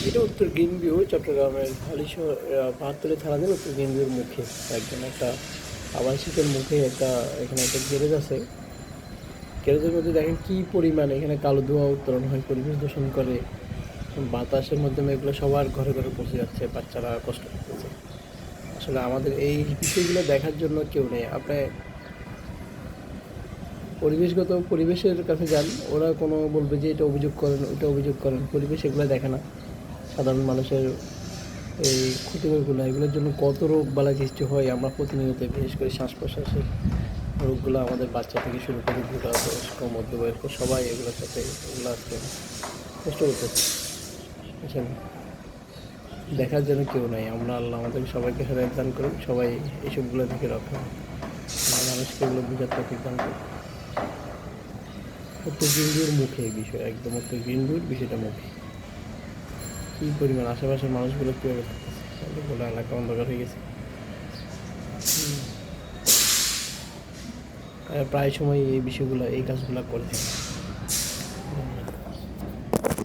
এটা উত্তর গ্রিনভিউ, চট্টগ্রামের বাহাত্তরে থানাধীন উত্তর গ্রিনভিউর মুখে একজন একটা আবাসিকের মুখে একটা এখানে একটা গ্যারেজ আছে। গ্যারেজের মধ্যে দেখেন কী পরিমাণ এখানে কালো ধোঁয়া উত্তোলন হয়, পরিবেশ দূষণ করে, বাতাসের মাধ্যমে এগুলো সবার ঘরে ঘরে পৌঁছে যাচ্ছে, বাচ্চারা কষ্ট করতেছে। আসলে আমাদের এই বিষয়গুলো দেখার জন্য কেউ নেই। আপনি পরিবেশের কাছে যান, ওরা কোনো বলবে যে এটা অভিযোগ করেন, ওইটা অভিযোগ করেন, পরিবেশ এগুলো দেখে না। সাধারণ মানুষের এই ক্ষতিকরগুলো, এগুলোর জন্য কত রোগ বালাই সৃষ্টি হয় আমরা প্রতিনিয়ত, বিশেষ করে শ্বাস প্রশ্বাসের রোগগুলো আমাদের বাচ্চা থেকে শুরু করে বুড়া বয়স্ক মধ্যবয়স্ক সবাই এগুলোর সাথে এগুলো আজকে কষ্ট করতেছে। বুঝছেন, দেখার জন্য কেউ নাই। আমরা আল্লাহ আমাদের সবাইকে হেদায়েত দান করুন, সবাই এইসবগুলো থেকে রক্ষা মানুষকে এগুলো বোঝার তৌফিক দান করুন। উত্তর গ্রিনভিউর মুখে এই বিষয়, একদম উত্তর গ্রিনভিউর বিষয়টা মুখে কী পরিমাণ আশেপাশের মানুষগুলো কীভাবে থাকতেছে, বলে এলাকা অন্ধকার হয়ে গেছে। প্রায় সময় এই বিষয়গুলো, এই কাজগুলো করে থাকে।